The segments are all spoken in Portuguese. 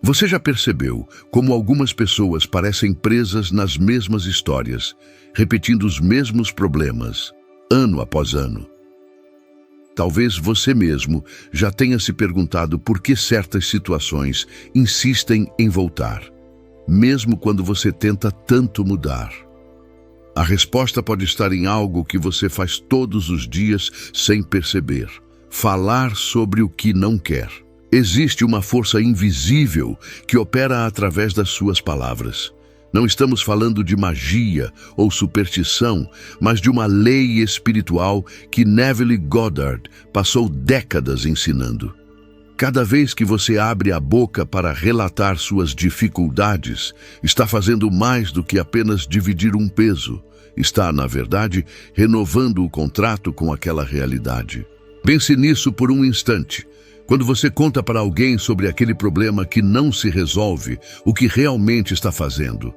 Você já percebeu como algumas pessoas parecem presas nas mesmas histórias, repetindo os mesmos problemas, ano após ano? Talvez você mesmo já tenha se perguntado por que certas situações insistem em voltar, mesmo quando você tenta tanto mudar. A resposta pode estar em algo que você faz todos os dias sem perceber: falar sobre o que não quer. Existe uma força invisível que opera através das suas palavras. Não estamos falando de magia ou superstição, mas de uma lei espiritual que Neville Goddard passou décadas ensinando. Cada vez que você abre a boca para relatar suas dificuldades, está fazendo mais do que apenas dividir um peso. Está, na verdade, renovando o contrato com aquela realidade. Pense nisso por um instante. Quando você conta para alguém sobre aquele problema que não se resolve, o que realmente está fazendo?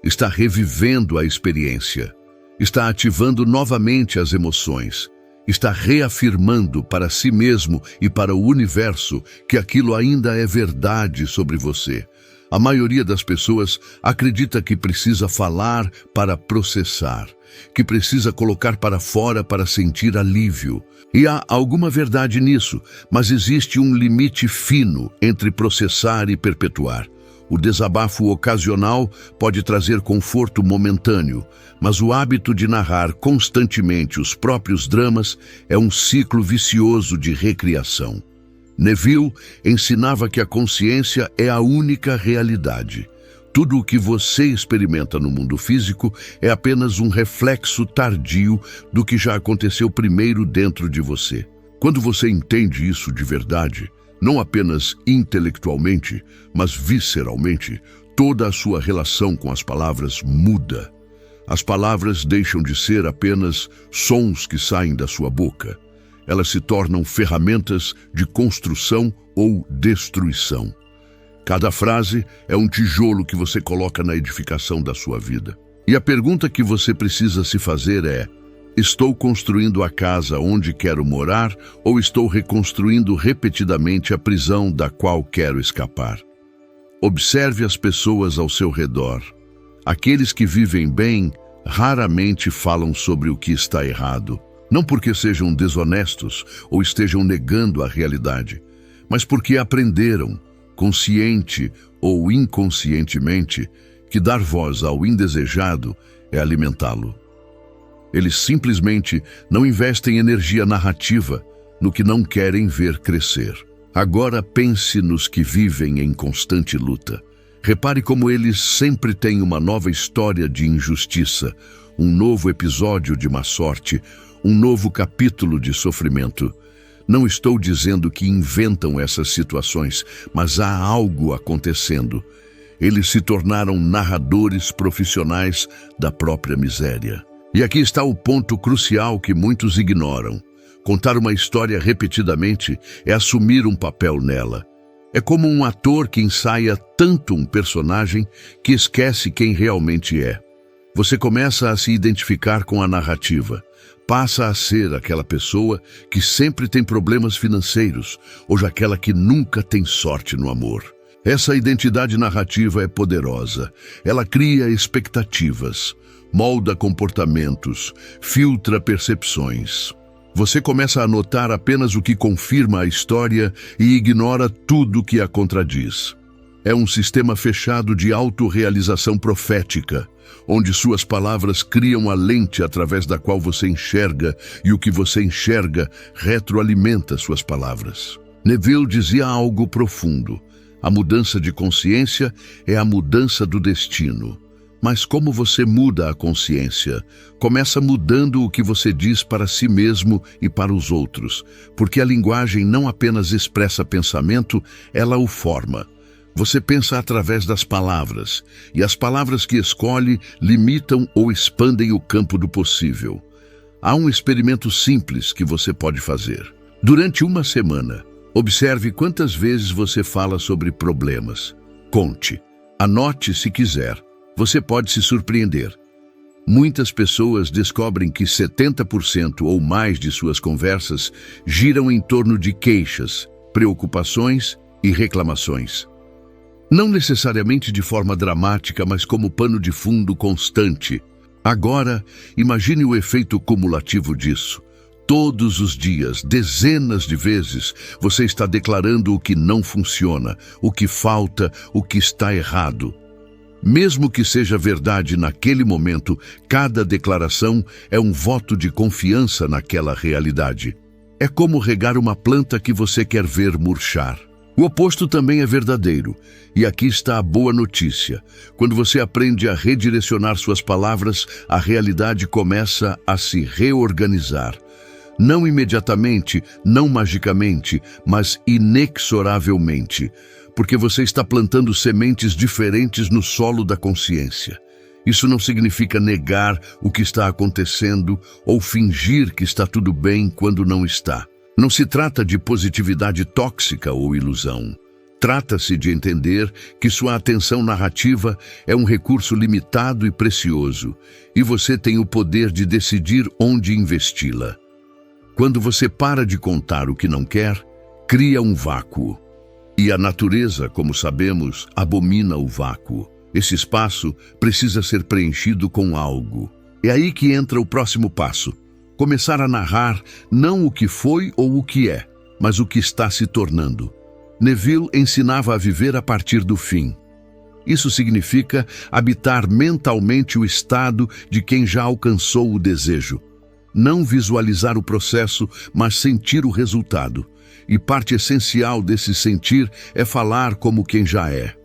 Está revivendo a experiência. Está ativando novamente as emoções. Está reafirmando para si mesmo e para o universo que aquilo ainda é verdade sobre você. A maioria das pessoas acredita que precisa falar para processar, que precisa colocar para fora para sentir alívio. E há alguma verdade nisso, mas existe um limite fino entre processar e perpetuar. O desabafo ocasional pode trazer conforto momentâneo, mas o hábito de narrar constantemente os próprios dramas é um ciclo vicioso de recriação. Neville ensinava que a consciência é a única realidade. Tudo o que você experimenta no mundo físico é apenas um reflexo tardio do que já aconteceu primeiro dentro de você. Quando você entende isso de verdade, não apenas intelectualmente, mas visceralmente, toda a sua relação com as palavras muda. As palavras deixam de ser apenas sons que saem da sua boca. Elas se tornam ferramentas de construção ou destruição. Cada frase é um tijolo que você coloca na edificação da sua vida. E a pergunta que você precisa se fazer é: estou construindo a casa onde quero morar ou estou reconstruindo repetidamente a prisão da qual quero escapar? Observe as pessoas ao seu redor. Aqueles que vivem bem raramente falam sobre o que está errado. Não porque sejam desonestos ou estejam negando a realidade, mas porque aprenderam, consciente ou inconscientemente, que dar voz ao indesejado é alimentá-lo. Eles simplesmente não investem energia narrativa no que não querem ver crescer. Agora pense nos que vivem em constante luta. Repare como eles sempre têm uma nova história de injustiça, um novo episódio de má sorte, um novo capítulo de sofrimento. Não estou dizendo que inventam essas situações, mas há algo acontecendo. Eles se tornaram narradores profissionais da própria miséria. E aqui está o ponto crucial que muitos ignoram. Contar uma história repetidamente é assumir um papel nela. É como um ator que ensaia tanto um personagem que esquece quem realmente é. Você começa a se identificar com a narrativa. Passa a ser aquela pessoa que sempre tem problemas financeiros ou aquela que nunca tem sorte no amor. Essa identidade narrativa é poderosa. Ela cria expectativas, molda comportamentos, filtra percepções. Você começa a notar apenas o que confirma a história e ignora tudo que a contradiz. É um sistema fechado de autorrealização profética, onde suas palavras criam a lente através da qual você enxerga e o que você enxerga retroalimenta suas palavras. Neville dizia algo profundo: a mudança de consciência é a mudança do destino. Mas como você muda a consciência? Começa mudando o que você diz para si mesmo e para os outros, porque a linguagem não apenas expressa pensamento, ela o forma. Você pensa através das palavras, e as palavras que escolhe limitam ou expandem o campo do possível. Há um experimento simples que você pode fazer. Durante uma semana, observe quantas vezes você fala sobre problemas. Conte. Anote se quiser. Você pode se surpreender. Muitas pessoas descobrem que 70% ou mais de suas conversas giram em torno de queixas, preocupações e reclamações. Não necessariamente de forma dramática, mas como pano de fundo constante. Agora, imagine o efeito cumulativo disso. Todos os dias, dezenas de vezes, você está declarando o que não funciona, o que falta, o que está errado. Mesmo que seja verdade naquele momento, cada declaração é um voto de confiança naquela realidade. É como regar uma planta que você quer ver murchar. O oposto também é verdadeiro. E aqui está a boa notícia. Quando você aprende a redirecionar suas palavras, a realidade começa a se reorganizar. Não imediatamente, não magicamente, mas inexoravelmente, porque você está plantando sementes diferentes no solo da consciência. Isso não significa negar o que está acontecendo ou fingir que está tudo bem quando não está. Não se trata de positividade tóxica ou ilusão. Trata-se de entender que sua atenção narrativa é um recurso limitado e precioso, e você tem o poder de decidir onde investi-la. Quando você para de contar o que não quer, cria um vácuo. E a natureza, como sabemos, abomina o vácuo. Esse espaço precisa ser preenchido com algo. É aí que entra o próximo passo. Começar a narrar não o que foi ou o que é, mas o que está se tornando. Neville ensinava a viver a partir do fim. Isso significa habitar mentalmente o estado de quem já alcançou o desejo. Não visualizar o processo, mas sentir o resultado. E parte essencial desse sentir é falar como quem já é.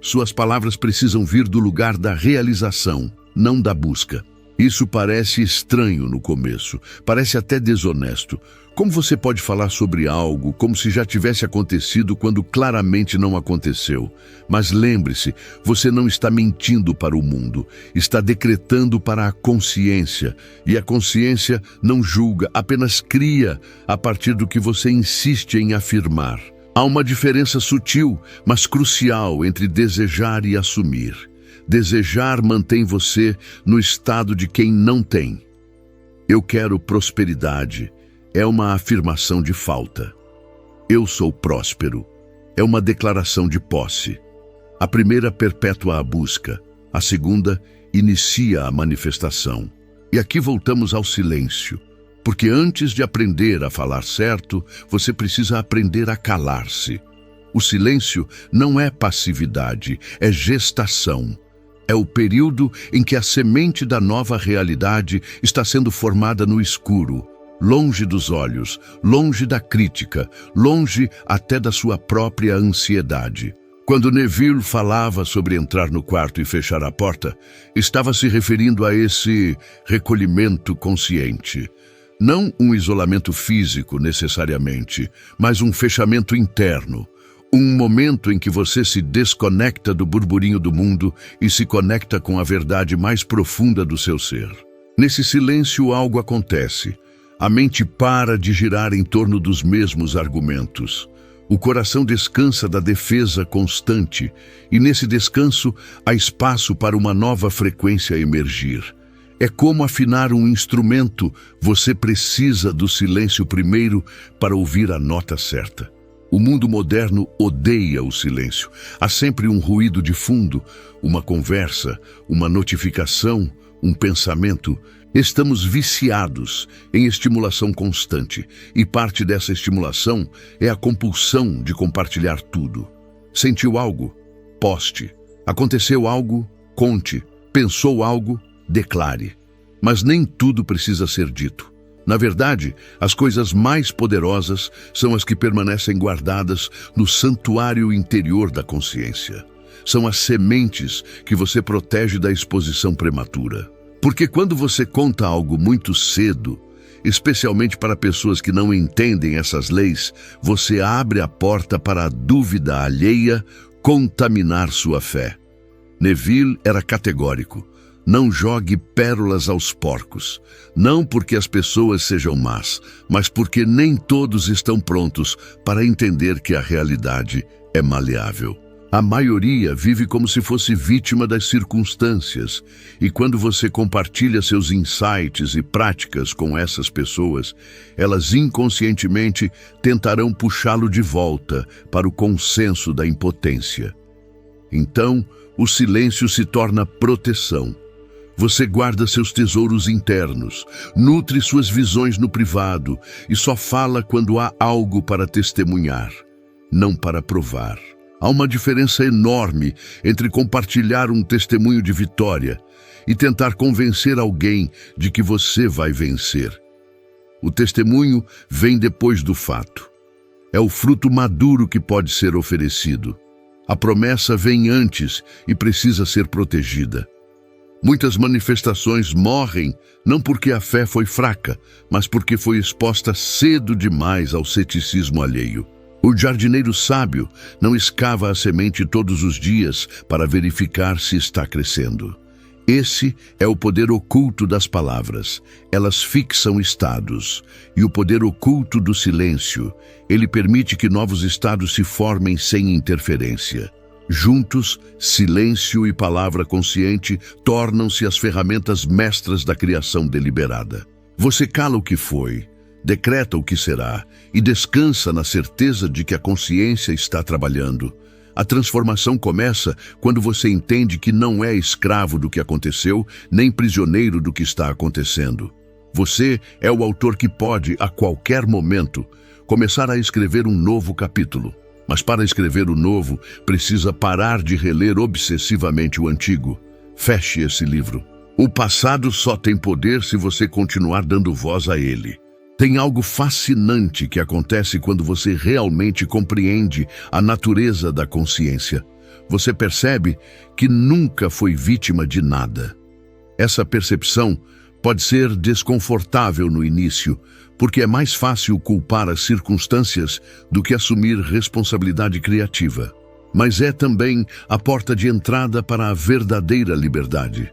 Suas palavras precisam vir do lugar da realização, não da busca. Isso parece estranho no começo, parece até desonesto. Como você pode falar sobre algo como se já tivesse acontecido quando claramente não aconteceu? Mas lembre-se, você não está mentindo para o mundo, está decretando para a consciência. E a consciência não julga, apenas cria a partir do que você insiste em afirmar. Há uma diferença sutil, mas crucial entre desejar e assumir. Desejar mantém você no estado de quem não tem. Eu quero prosperidade. É uma afirmação de falta. Eu sou próspero. É uma declaração de posse. A primeira perpetua a busca. A segunda inicia a manifestação. E aqui voltamos ao silêncio. Porque antes de aprender a falar certo, você precisa aprender a calar-se. O silêncio não é passividade, é gestação. É o período em que a semente da nova realidade está sendo formada no escuro, longe dos olhos, longe da crítica, longe até da sua própria ansiedade. Quando Neville falava sobre entrar no quarto e fechar a porta, estava se referindo a esse recolhimento consciente. Não um isolamento físico necessariamente, mas um fechamento interno. Um momento em que você se desconecta do burburinho do mundo e se conecta com a verdade mais profunda do seu ser. Nesse silêncio algo acontece. A mente para de girar em torno dos mesmos argumentos. O coração descansa da defesa constante e nesse descanso há espaço para uma nova frequência emergir. É como afinar um instrumento, você precisa do silêncio primeiro para ouvir a nota certa. O mundo moderno odeia o silêncio. Há sempre um ruído de fundo, uma conversa, uma notificação, um pensamento. Estamos viciados em estimulação constante, e parte dessa estimulação é a compulsão de compartilhar tudo. Sentiu algo? Poste. Aconteceu algo? Conte. Pensou algo? Declare. Mas nem tudo precisa ser dito. Na verdade, as coisas mais poderosas são as que permanecem guardadas no santuário interior da consciência. São as sementes que você protege da exposição prematura. Porque quando você conta algo muito cedo, especialmente para pessoas que não entendem essas leis, você abre a porta para a dúvida alheia contaminar sua fé. Neville era categórico. Não jogue pérolas aos porcos, não porque as pessoas sejam más, mas porque nem todos estão prontos para entender que a realidade é maleável. A maioria vive como se fosse vítima das circunstâncias, e quando você compartilha seus insights e práticas com essas pessoas, elas inconscientemente tentarão puxá-lo de volta para o consenso da impotência. Então, o silêncio se torna proteção. Você guarda seus tesouros internos, nutre suas visões no privado e só fala quando há algo para testemunhar, não para provar. Há uma diferença enorme entre compartilhar um testemunho de vitória e tentar convencer alguém de que você vai vencer. O testemunho vem depois do fato. É o fruto maduro que pode ser oferecido. A promessa vem antes e precisa ser protegida. Muitas manifestações morrem não porque a fé foi fraca, mas porque foi exposta cedo demais ao ceticismo alheio. O jardineiro sábio não escava a semente todos os dias para verificar se está crescendo. Esse é o poder oculto das palavras. Elas fixam estados. E o poder oculto do silêncio, ele permite que novos estados se formem sem interferência. Juntos, silêncio e palavra consciente tornam-se as ferramentas mestras da criação deliberada. Você cala o que foi, decreta o que será e descansa na certeza de que a consciência está trabalhando. A transformação começa quando você entende que não é escravo do que aconteceu, nem prisioneiro do que está acontecendo. Você é o autor que pode, a qualquer momento, começar a escrever um novo capítulo. Mas para escrever o novo, precisa parar de reler obsessivamente o antigo. Feche esse livro. O passado só tem poder se você continuar dando voz a ele. Tem algo fascinante que acontece quando você realmente compreende a natureza da consciência. Você percebe que nunca foi vítima de nada. Essa percepção pode ser desconfortável no início, porque é mais fácil culpar as circunstâncias do que assumir responsabilidade criativa. Mas é também a porta de entrada para a verdadeira liberdade.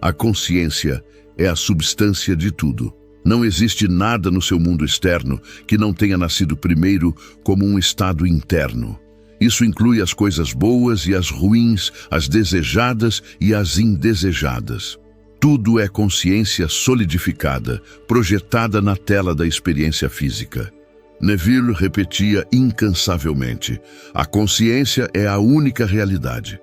A consciência é a substância de tudo. Não existe nada no seu mundo externo que não tenha nascido primeiro como um estado interno. Isso inclui as coisas boas e as ruins, as desejadas e as indesejadas. Tudo é consciência solidificada, projetada na tela da experiência física. Neville repetia incansavelmente: a consciência é a única realidade.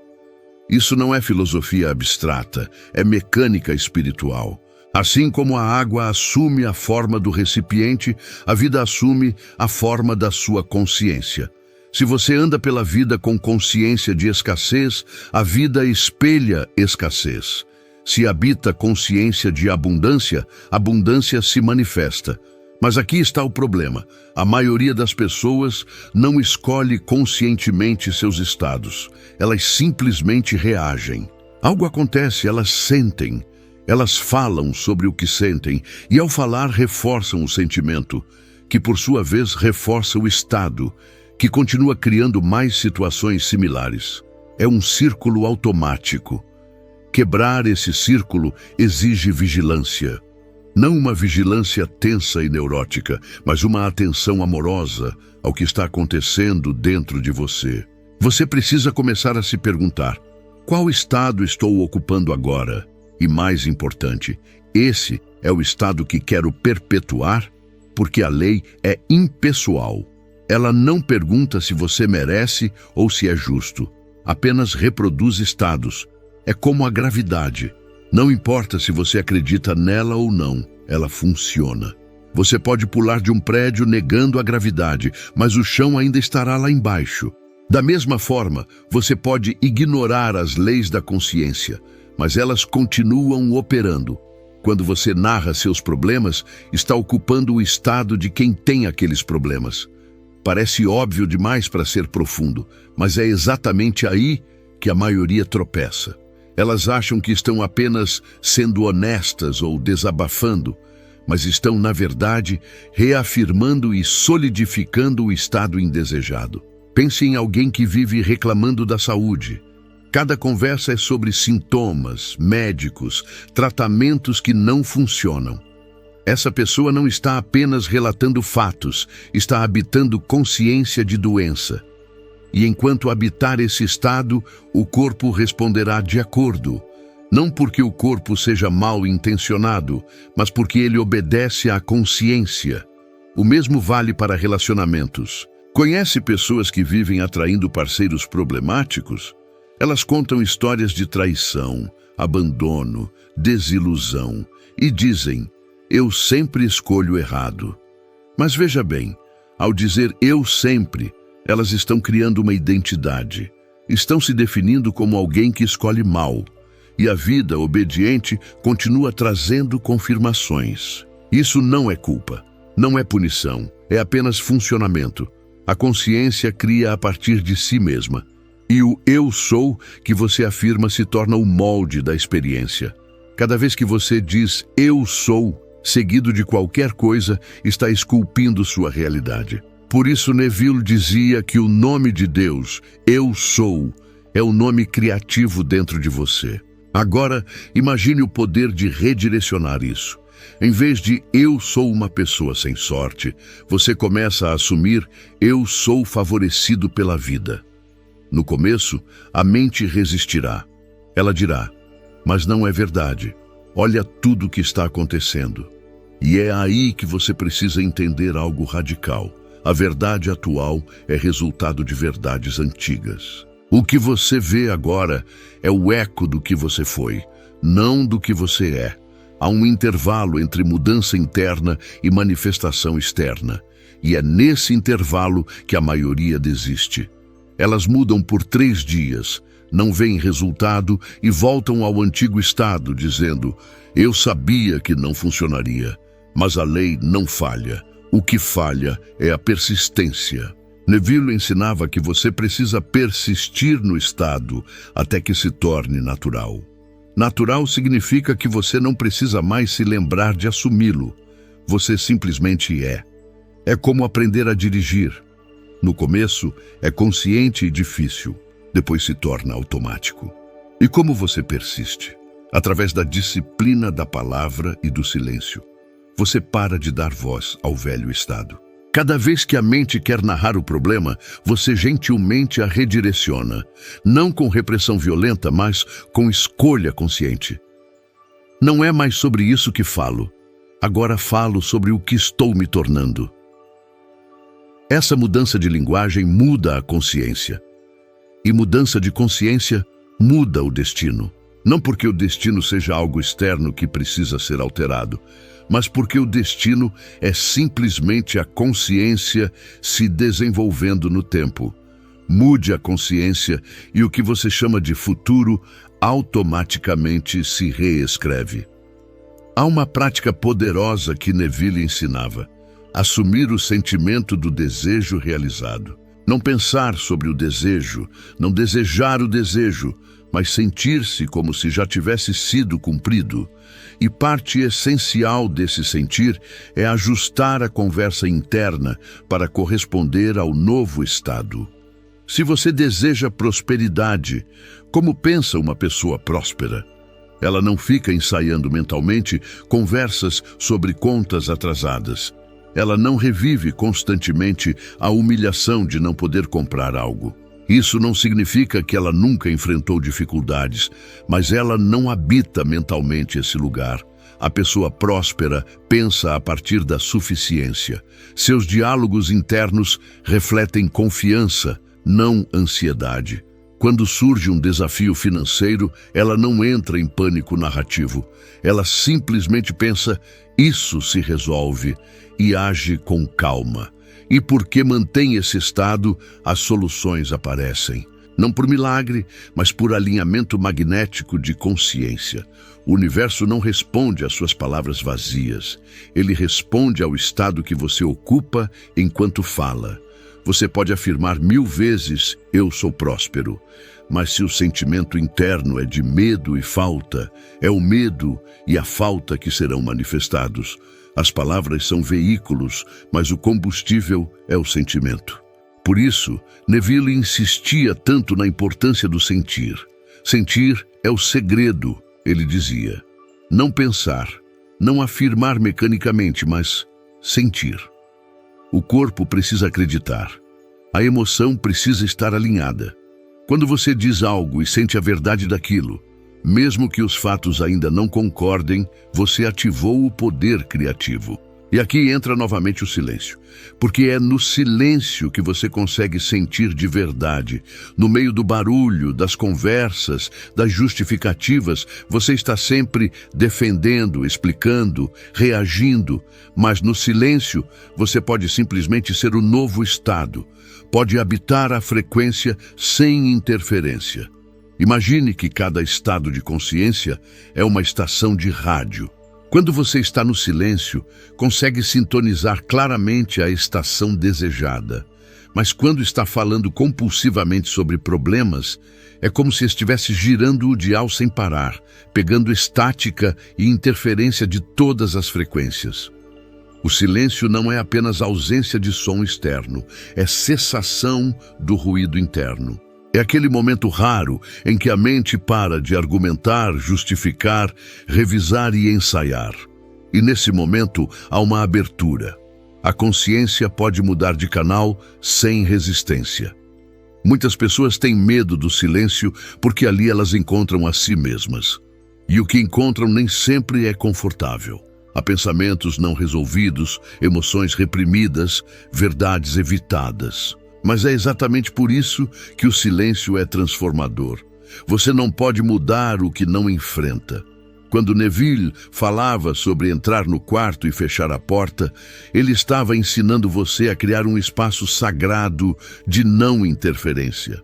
Isso não é filosofia abstrata, é mecânica espiritual. Assim como a água assume a forma do recipiente, a vida assume a forma da sua consciência. Se você anda pela vida com consciência de escassez, a vida espelha escassez. Se habita consciência de abundância, abundância se manifesta. Mas aqui está o problema. A maioria das pessoas não escolhe conscientemente seus estados. Elas simplesmente reagem. Algo acontece, elas sentem. Elas falam sobre o que sentem e, ao falar, reforçam o sentimento, que por sua vez reforça o estado, que continua criando mais situações similares. É um círculo automático. Quebrar esse círculo exige vigilância. Não uma vigilância tensa e neurótica, mas uma atenção amorosa ao que está acontecendo dentro de você. Você precisa começar a se perguntar: qual estado estou ocupando agora? E mais importante, esse é o estado que quero perpetuar, porque a lei é impessoal. Ela não pergunta se você merece ou se é justo. Apenas reproduz estados. É como a gravidade. Não importa se você acredita nela ou não, ela funciona. Você pode pular de um prédio negando a gravidade, mas o chão ainda estará lá embaixo. Da mesma forma, você pode ignorar as leis da consciência, mas elas continuam operando. Quando você narra seus problemas, está ocupando o estado de quem tem aqueles problemas. Parece óbvio demais para ser profundo, mas é exatamente aí que a maioria tropeça. Elas acham que estão apenas sendo honestas ou desabafando, mas estão, na verdade, reafirmando e solidificando o estado indesejado. Pense em alguém que vive reclamando da saúde. Cada conversa é sobre sintomas, médicos, tratamentos que não funcionam. Essa pessoa não está apenas relatando fatos, está habitando consciência de doença. E enquanto habitar esse estado, o corpo responderá de acordo. Não porque o corpo seja mal intencionado, mas porque ele obedece à consciência. O mesmo vale para relacionamentos. Conhece pessoas que vivem atraindo parceiros problemáticos? Elas contam histórias de traição, abandono, desilusão e dizem: eu sempre escolho errado. Mas veja bem, ao dizer eu sempre, elas estão criando uma identidade. Estão se definindo como alguém que escolhe mal. E a vida obediente continua trazendo confirmações. Isso não é culpa, não é punição, é apenas funcionamento. A consciência cria a partir de si mesma. E o eu sou que você afirma se torna o molde da experiência. Cada vez que você diz eu sou, seguido de qualquer coisa, está esculpindo sua realidade. Por isso Neville dizia que o nome de Deus, eu sou, é o nome criativo dentro de você. Agora, imagine o poder de redirecionar isso. Em vez de eu sou uma pessoa sem sorte, você começa a assumir eu sou favorecido pela vida. No começo, a mente resistirá. Ela dirá: mas não é verdade. Olha tudo o que está acontecendo. E é aí que você precisa entender algo radical. A verdade atual é resultado de verdades antigas. O que você vê agora é o eco do que você foi, não do que você é. Há um intervalo entre mudança interna e manifestação externa. E é nesse intervalo que a maioria desiste. Elas mudam por 3 dias, não veem resultado e voltam ao antigo estado, dizendo: eu sabia que não funcionaria, mas a lei não falha. O que falha é a persistência. Neville ensinava que você precisa persistir no estado até que se torne natural. Natural significa que você não precisa mais se lembrar de assumi-lo. Você simplesmente é. É como aprender a dirigir. No começo, é consciente e difícil. Depois se torna automático. E como você persiste? Através da disciplina da palavra e do silêncio. Você para de dar voz ao velho estado. Cada vez que a mente quer narrar o problema, você gentilmente a redireciona. Não com repressão violenta, mas com escolha consciente. Não é mais sobre isso que falo. Agora falo sobre o que estou me tornando. Essa mudança de linguagem muda a consciência. E mudança de consciência muda o destino. Não porque o destino seja algo externo que precisa ser alterado, mas porque o destino é simplesmente a consciência se desenvolvendo no tempo. Mude a consciência e o que você chama de futuro automaticamente se reescreve. Há uma prática poderosa que Neville ensinava: assumir o sentimento do desejo realizado. Não pensar sobre o desejo, não desejar o desejo, mas sentir-se como se já tivesse sido cumprido. E parte essencial desse sentir é ajustar a conversa interna para corresponder ao novo estado. Se você deseja prosperidade, como pensa uma pessoa próspera? Ela não fica ensaiando mentalmente conversas sobre contas atrasadas. Ela não revive constantemente a humilhação de não poder comprar algo. Isso não significa que ela nunca enfrentou dificuldades, mas ela não habita mentalmente esse lugar. A pessoa próspera pensa a partir da suficiência. Seus diálogos internos refletem confiança, não ansiedade. Quando surge um desafio financeiro, ela não entra em pânico narrativo. Ela simplesmente pensa: isso se resolve, e age com calma. E porque mantém esse estado, as soluções aparecem. Não por milagre, mas por alinhamento magnético de consciência. O universo não responde às suas palavras vazias. Ele responde ao estado que você ocupa enquanto fala. Você pode afirmar 1000 vezes: eu sou próspero. Mas se o sentimento interno é de medo e falta, é o medo e a falta que serão manifestados. As palavras são veículos, mas o combustível é o sentimento. Por isso, Neville insistia tanto na importância do sentir. Sentir é o segredo, ele dizia. Não pensar, não afirmar mecanicamente, mas sentir. O corpo precisa acreditar. A emoção precisa estar alinhada. Quando você diz algo e sente a verdade daquilo, mesmo que os fatos ainda não concordem, você ativou o poder criativo. E aqui entra novamente o silêncio, porque é no silêncio que você consegue sentir de verdade. No meio do barulho, das conversas, das justificativas, você está sempre defendendo, explicando, reagindo, mas no silêncio você pode simplesmente ser o novo estado, pode habitar a frequência sem interferência. Imagine que cada estado de consciência é uma estação de rádio. Quando você está no silêncio, consegue sintonizar claramente a estação desejada. Mas quando está falando compulsivamente sobre problemas, é como se estivesse girando o dial sem parar, pegando estática e interferência de todas as frequências. O silêncio não é apenas ausência de som externo, é cessação do ruído interno. É aquele momento raro em que a mente para de argumentar, justificar, revisar e ensaiar. E nesse momento há uma abertura. A consciência pode mudar de canal sem resistência. Muitas pessoas têm medo do silêncio porque ali elas encontram a si mesmas. E o que encontram nem sempre é confortável. Há pensamentos não resolvidos, emoções reprimidas, verdades evitadas. Mas é exatamente por isso que o silêncio é transformador. Você não pode mudar o que não enfrenta. Quando Neville falava sobre entrar no quarto e fechar a porta, ele estava ensinando você a criar um espaço sagrado de não interferência.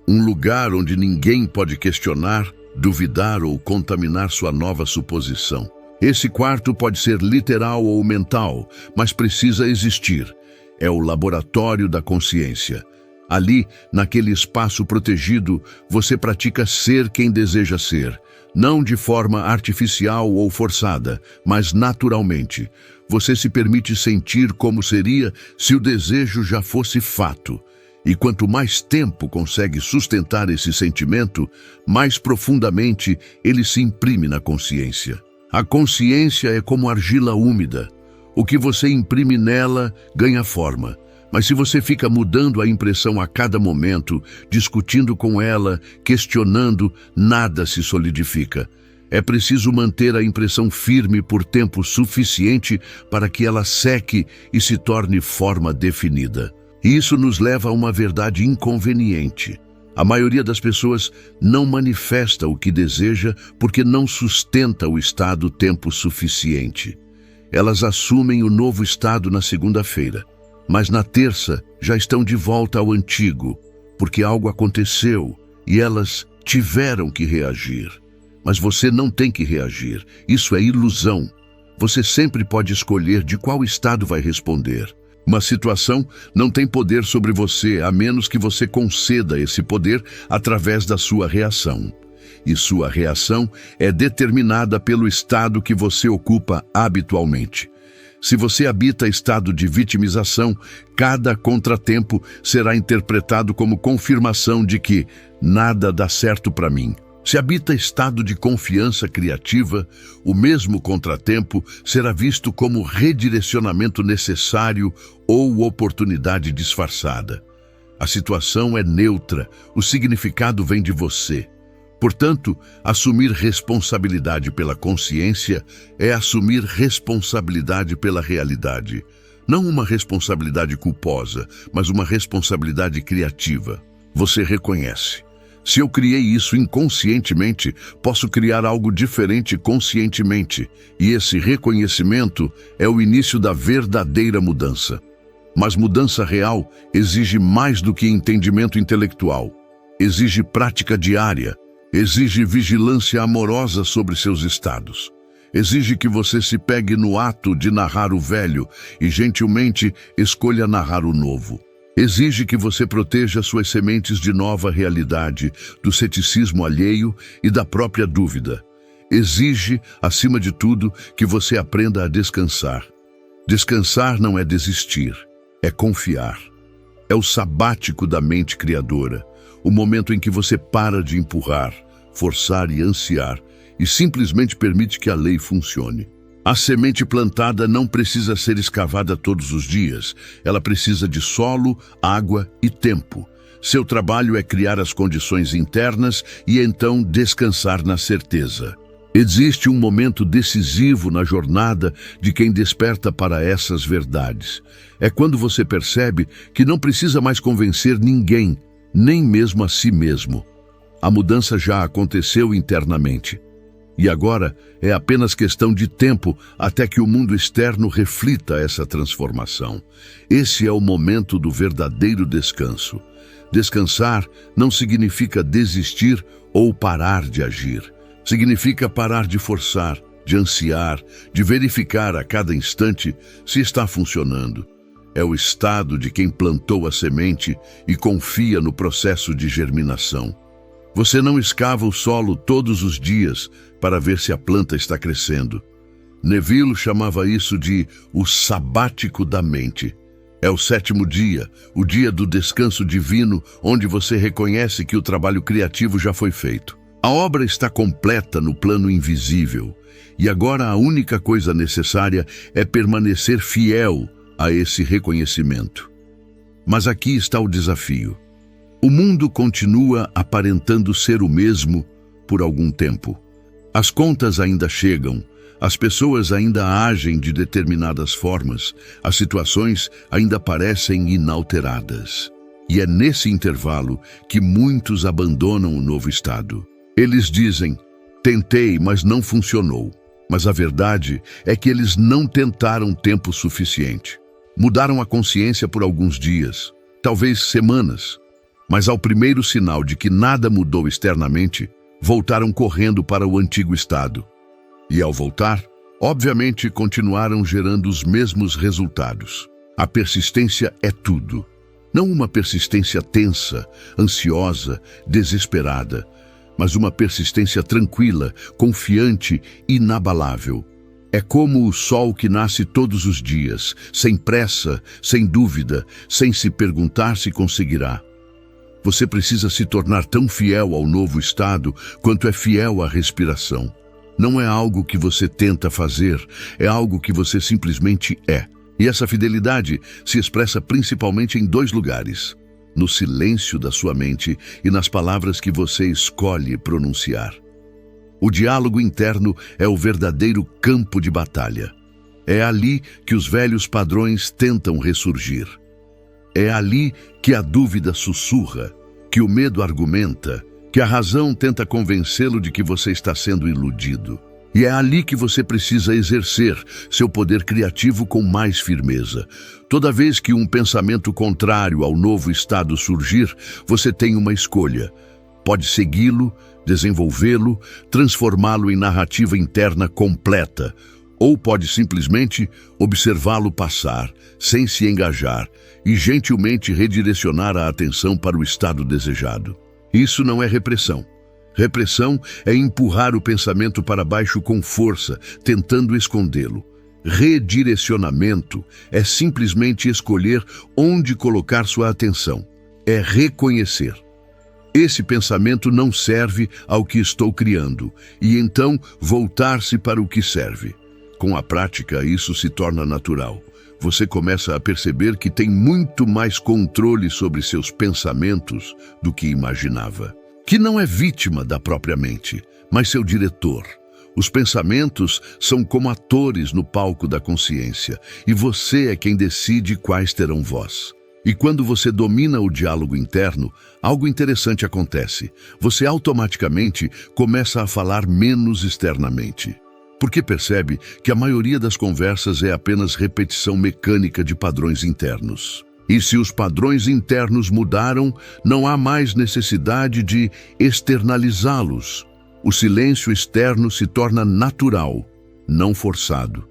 Um lugar onde ninguém pode questionar, duvidar ou contaminar sua nova suposição. Esse quarto pode ser literal ou mental, mas precisa existir. É o laboratório da consciência. Ali, naquele espaço protegido, você pratica ser quem deseja ser, não de forma artificial ou forçada, mas naturalmente. Você se permite sentir como seria se o desejo já fosse fato. E quanto mais tempo consegue sustentar esse sentimento, mais profundamente ele se imprime na consciência. A consciência é como argila úmida. O que você imprime nela ganha forma, mas se você fica mudando a impressão a cada momento, discutindo com ela, questionando, nada se solidifica. É preciso manter a impressão firme por tempo suficiente para que ela seque e se torne forma definida. E isso nos leva a uma verdade inconveniente. A maioria das pessoas não manifesta o que deseja porque não sustenta o estado tempo suficiente. Elas assumem o novo estado na segunda-feira, mas na terça já estão de volta ao antigo, porque algo aconteceu e elas tiveram que reagir. Mas você não tem que reagir, isso é ilusão. Você sempre pode escolher de qual estado vai responder. Uma situação não tem poder sobre você, a menos que você conceda esse poder através da sua reação. E sua reação é determinada pelo estado que você ocupa habitualmente. Se você habita estado de vitimização, cada contratempo será interpretado como confirmação de que nada dá certo para mim. Se habita estado de confiança criativa, o mesmo contratempo será visto como redirecionamento necessário ou oportunidade disfarçada. A situação é neutra, o significado vem de você. Portanto, assumir responsabilidade pela consciência é assumir responsabilidade pela realidade. Não uma responsabilidade culposa, mas uma responsabilidade criativa. Você reconhece. Se eu criei isso inconscientemente, posso criar algo diferente conscientemente. E esse reconhecimento é o início da verdadeira mudança. Mas mudança real exige mais do que entendimento intelectual. Exige prática diária. Exige vigilância amorosa sobre seus estados. Exige que você se pegue no ato de narrar o velho e gentilmente escolha narrar o novo. Exige que você proteja suas sementes de nova realidade, do ceticismo alheio e da própria dúvida. Exige, acima de tudo, que você aprenda a descansar. Descansar não é desistir, é confiar. É o sabático da mente criadora, o momento em que você para de empurrar, forçar e ansiar e simplesmente permite que a lei funcione. A semente plantada não precisa ser escavada todos os dias. Ela precisa de solo, água e tempo. Seu trabalho é criar as condições internas e então descansar na certeza. Existe um momento decisivo na jornada de quem desperta para essas verdades. É quando você percebe que não precisa mais convencer ninguém, nem mesmo a si mesmo. A mudança já aconteceu internamente. E agora é apenas questão de tempo até que o mundo externo reflita essa transformação. Esse é o momento do verdadeiro descanso. Descansar não significa desistir ou parar de agir. Significa parar de forçar, de ansiar, de verificar a cada instante se está funcionando. É o estado de quem plantou a semente e confia no processo de germinação. Você não escava o solo todos os dias para ver se a planta está crescendo. Neville chamava isso de o sabático da mente. É o 7º dia, o dia do descanso divino, onde você reconhece que o trabalho criativo já foi feito. A obra está completa no plano invisível, e agora a única coisa necessária é permanecer fiel a esse reconhecimento. Mas aqui está o desafio. O mundo continua aparentando ser o mesmo por algum tempo. As contas ainda chegam, as pessoas ainda agem de determinadas formas, as situações ainda parecem inalteradas. E é nesse intervalo que muitos abandonam o novo estado. Eles dizem, tentei, mas não funcionou. Mas a verdade é que eles não tentaram tempo suficiente. Mudaram a consciência por alguns dias, talvez semanas. Mas ao primeiro sinal de que nada mudou externamente, voltaram correndo para o antigo estado. E ao voltar, obviamente continuaram gerando os mesmos resultados. A persistência é tudo. Não uma persistência tensa, ansiosa, desesperada, mas uma persistência tranquila, confiante, inabalável. É como o sol que nasce todos os dias, sem pressa, sem dúvida, sem se perguntar se conseguirá. Você precisa se tornar tão fiel ao novo estado quanto é fiel à respiração. Não é algo que você tenta fazer, é algo que você simplesmente é. E essa fidelidade se expressa principalmente em 2 lugares: no silêncio da sua mente e nas palavras que você escolhe pronunciar. O diálogo interno é o verdadeiro campo de batalha. É ali que os velhos padrões tentam ressurgir. É ali que a dúvida sussurra, que o medo argumenta, que a razão tenta convencê-lo de que você está sendo iludido. E é ali que você precisa exercer seu poder criativo com mais firmeza. Toda vez que um pensamento contrário ao novo estado surgir, você tem uma escolha. Pode segui-lo, desenvolvê-lo, transformá-lo em narrativa interna completa, ou pode simplesmente observá-lo passar, sem se engajar, e gentilmente redirecionar a atenção para o estado desejado. Isso não é repressão. Repressão é empurrar o pensamento para baixo com força, tentando escondê-lo. Redirecionamento é simplesmente escolher onde colocar sua atenção. É reconhecer. Esse pensamento não serve ao que estou criando, e então voltar-se para o que serve. Com a prática, isso se torna natural. Você começa a perceber que tem muito mais controle sobre seus pensamentos do que imaginava. Que não é vítima da própria mente, mas seu diretor. Os pensamentos são como atores no palco da consciência, e você é quem decide quais terão voz. E quando você domina o diálogo interno, algo interessante acontece. Você automaticamente começa a falar menos externamente. Porque percebe que a maioria das conversas é apenas repetição mecânica de padrões internos. E se os padrões internos mudaram, não há mais necessidade de externalizá-los. O silêncio externo se torna natural, não forçado.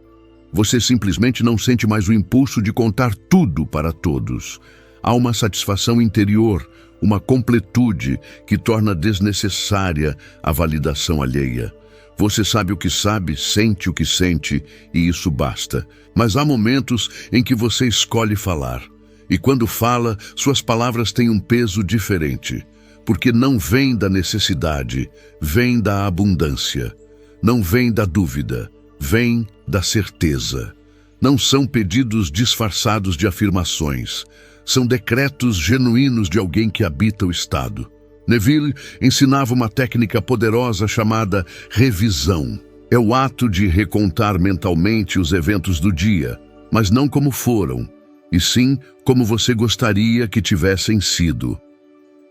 Você simplesmente não sente mais o impulso de contar tudo para todos. Há uma satisfação interior, uma completude que torna desnecessária a validação alheia. Você sabe o que sabe, sente o que sente, e isso basta. Mas há momentos em que você escolhe falar. E quando fala, suas palavras têm um peso diferente. Porque não vem da necessidade, vem da abundância. Não vem da dúvida, vem da certeza. Não são pedidos disfarçados de afirmações. São decretos genuínos de alguém que habita o estado. Neville ensinava uma técnica poderosa chamada revisão. É o ato de recontar mentalmente os eventos do dia, mas não como foram, e sim como você gostaria que tivessem sido.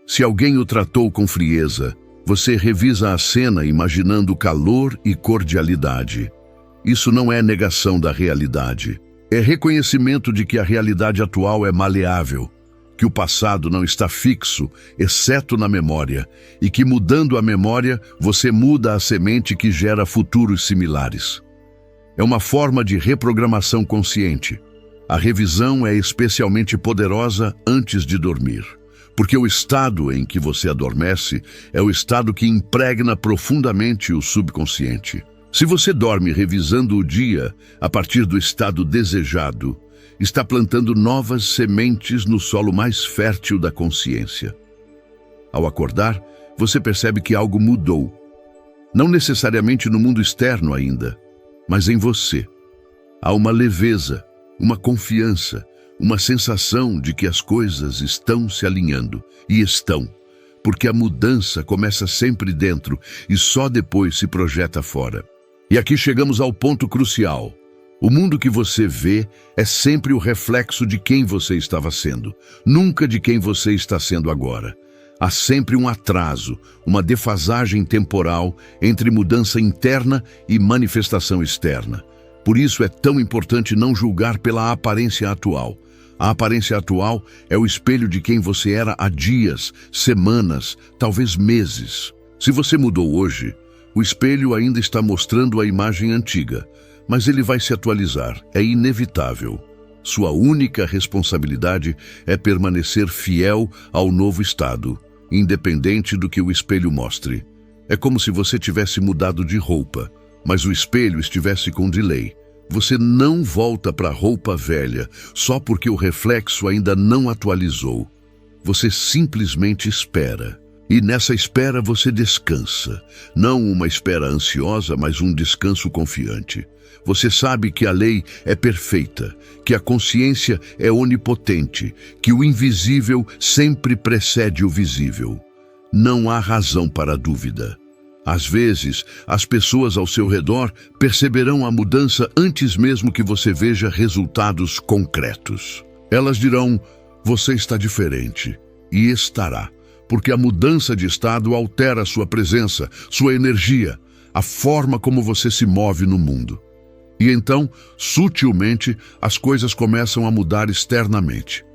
Se alguém o tratou com frieza, você revisa a cena imaginando calor e cordialidade. Isso não é negação da realidade. É reconhecimento de que a realidade atual é maleável, que o passado não está fixo, exceto na memória, e que mudando a memória, você muda a semente que gera futuros similares. É uma forma de reprogramação consciente. A revisão é especialmente poderosa antes de dormir, porque o estado em que você adormece é o estado que impregna profundamente o subconsciente. Se você dorme revisando o dia a partir do estado desejado, está plantando novas sementes no solo mais fértil da consciência. Ao acordar, você percebe que algo mudou. Não necessariamente no mundo externo ainda, mas em você. Há uma leveza, uma confiança, uma sensação de que as coisas estão se alinhando. E estão, porque a mudança começa sempre dentro e só depois se projeta fora. E aqui chegamos ao ponto crucial. O mundo que você vê é sempre o reflexo de quem você estava sendo, nunca de quem você está sendo agora. Há sempre um atraso, uma defasagem temporal entre mudança interna e manifestação externa. Por isso é tão importante não julgar pela aparência atual. A aparência atual é o espelho de quem você era há dias, semanas, talvez meses. Se você mudou hoje, o espelho ainda está mostrando a imagem antiga, mas ele vai se atualizar, é inevitável. Sua única responsabilidade é permanecer fiel ao novo estado, independente do que o espelho mostre. É como se você tivesse mudado de roupa, mas o espelho estivesse com delay. Você não volta para a roupa velha só porque o reflexo ainda não atualizou. Você simplesmente espera. E nessa espera você descansa. Não uma espera ansiosa, mas um descanso confiante. Você sabe que a lei é perfeita, que a consciência é onipotente, que o invisível sempre precede o visível. Não há razão para a dúvida. Às vezes, as pessoas ao seu redor perceberão a mudança antes mesmo que você veja resultados concretos. Elas dirão, você está diferente, e estará. Porque a mudança de estado altera sua presença, sua energia, a forma como você se move no mundo. E então, sutilmente, as coisas começam a mudar externamente.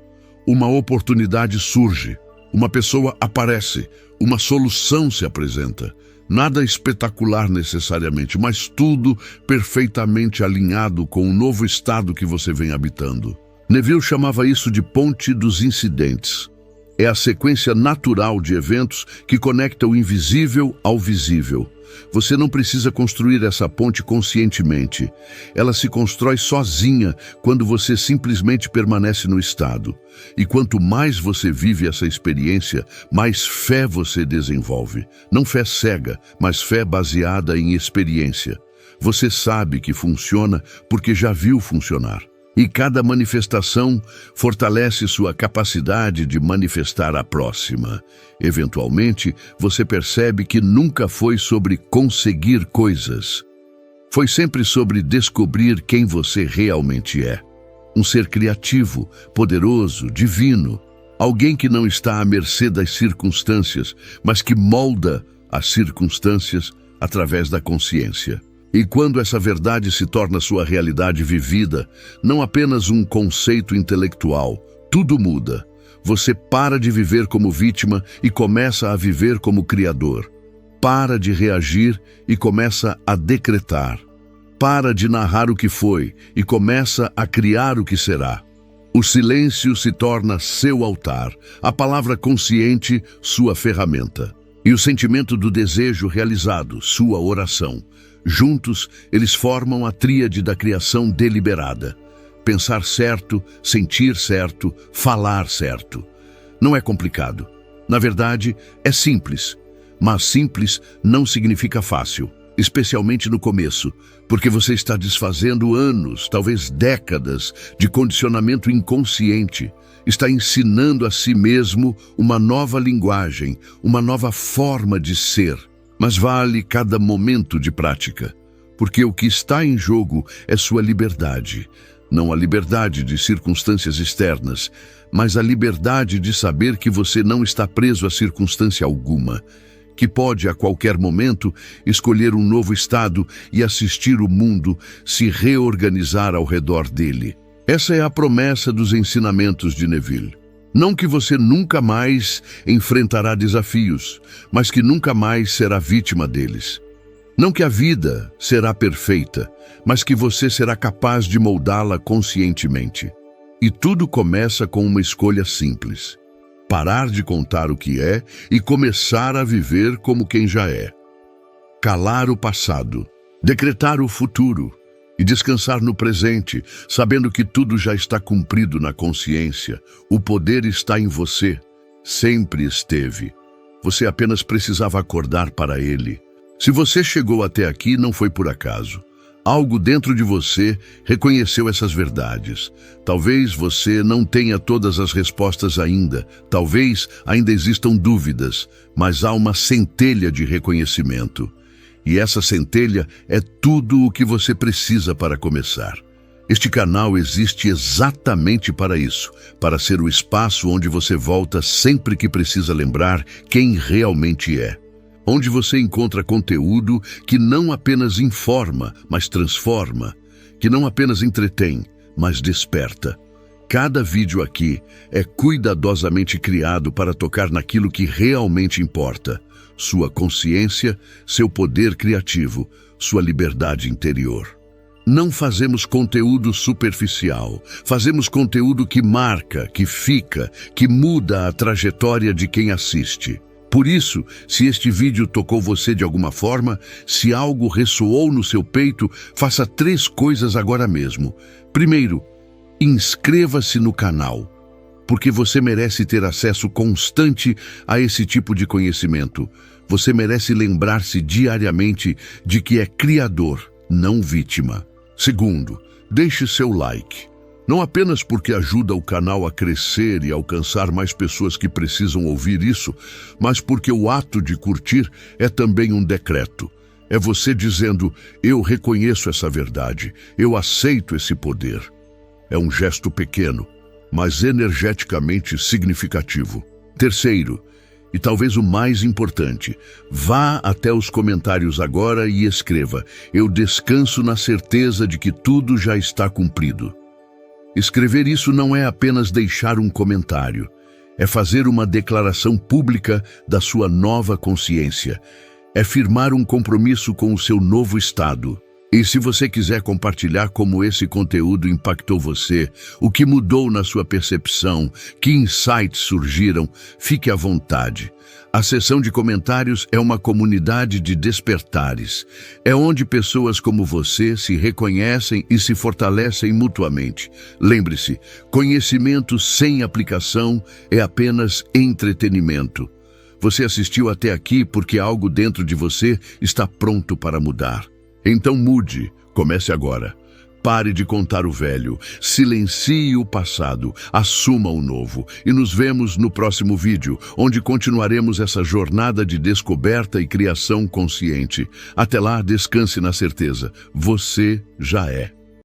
Uma oportunidade surge, uma pessoa aparece, uma solução se apresenta. Nada espetacular necessariamente, mas tudo perfeitamente alinhado com o novo estado que você vem habitando. Neville chamava isso de ponte dos incidentes. É a sequência natural de eventos que conecta o invisível ao visível. Você não precisa construir essa ponte conscientemente. Ela se constrói sozinha quando você simplesmente permanece no estado. E quanto mais você vive essa experiência, mais fé você desenvolve. Não fé cega, mas fé baseada em experiência. Você sabe que funciona porque já viu funcionar. E cada manifestação fortalece sua capacidade de manifestar a próxima. Eventualmente, você percebe que nunca foi sobre conseguir coisas. Foi sempre sobre descobrir quem você realmente é. Um ser criativo, poderoso, divino. Alguém que não está à mercê das circunstâncias, mas que molda as circunstâncias através da consciência. E quando essa verdade se torna sua realidade vivida, não apenas um conceito intelectual, tudo muda. Você para de viver como vítima e começa a viver como criador. Para de reagir e começa a decretar. Para de narrar o que foi e começa a criar o que será. O silêncio se torna seu altar, a palavra consciente, sua ferramenta. E o sentimento do desejo realizado, sua oração. Juntos, eles formam a tríade da criação deliberada. Pensar certo, sentir certo, falar certo. Não é complicado. Na verdade, é simples. Mas simples não significa fácil. especialmente no começo, porque você está desfazendo anos, talvez décadas, de condicionamento inconsciente. Está ensinando a si mesmo uma nova linguagem, uma nova forma de ser. Mas vale cada momento de prática, porque o que está em jogo é sua liberdade. Não a liberdade de circunstâncias externas, mas a liberdade de saber que você não está preso a circunstância alguma, que pode, a qualquer momento, escolher um novo estado e assistir o mundo se reorganizar ao redor dele. Essa é a promessa dos ensinamentos de Neville. Não que você nunca mais enfrentará desafios, mas que nunca mais será vítima deles. Não que a vida será perfeita, mas que você será capaz de moldá-la conscientemente. E tudo começa com uma escolha simples: parar de contar o que é e começar a viver como quem já é. Calar o passado, decretar o futuro e descansar no presente, sabendo que tudo já está cumprido na consciência. O poder está em você, sempre esteve. Você apenas precisava acordar para ele. Se você chegou até aqui, não foi por acaso. Algo dentro de você reconheceu essas verdades. Talvez você não tenha todas as respostas ainda, talvez ainda existam dúvidas, mas há uma centelha de reconhecimento. E essa centelha é tudo o que você precisa para começar. Este canal existe exatamente para isso, para ser o espaço onde você volta sempre que precisa lembrar quem realmente é. Onde você encontra conteúdo que não apenas informa, mas transforma, que não apenas entretém, mas desperta. Cada vídeo aqui é cuidadosamente criado para tocar naquilo que realmente importa: sua consciência, seu poder criativo, sua liberdade interior. Não fazemos conteúdo superficial, fazemos conteúdo que marca, que fica, que muda a trajetória de quem assiste. Por isso, se este vídeo tocou você de alguma forma, se algo ressoou no seu peito, faça 3 coisas agora mesmo. Primeiro, inscreva-se no canal, porque você merece ter acesso constante a esse tipo de conhecimento. Você merece lembrar-se diariamente de que é criador, não vítima. Segundo, deixe seu like. Não apenas porque ajuda o canal a crescer e alcançar mais pessoas que precisam ouvir isso, mas porque o ato de curtir é também um decreto. É você dizendo: eu reconheço essa verdade, eu aceito esse poder. É um gesto pequeno, mas energeticamente significativo. Terceiro, e talvez o mais importante, vá até os comentários agora e escreva: eu descanso na certeza de que tudo já está cumprido. Escrever isso não é apenas deixar um comentário, é fazer uma declaração pública da sua nova consciência, é firmar um compromisso com o seu novo estado. E se você quiser compartilhar como esse conteúdo impactou você, o que mudou na sua percepção, que insights surgiram, fique à vontade. A seção de comentários é uma comunidade de despertares. É onde pessoas como você se reconhecem e se fortalecem mutuamente. Lembre-se, conhecimento sem aplicação é apenas entretenimento. Você assistiu até aqui porque algo dentro de você está pronto para mudar. Então mude, comece agora. Pare de contar o velho, silencie o passado, assuma o novo. E nos vemos no próximo vídeo, onde continuaremos essa jornada de descoberta e criação consciente. Até lá, descanse na certeza, você já é.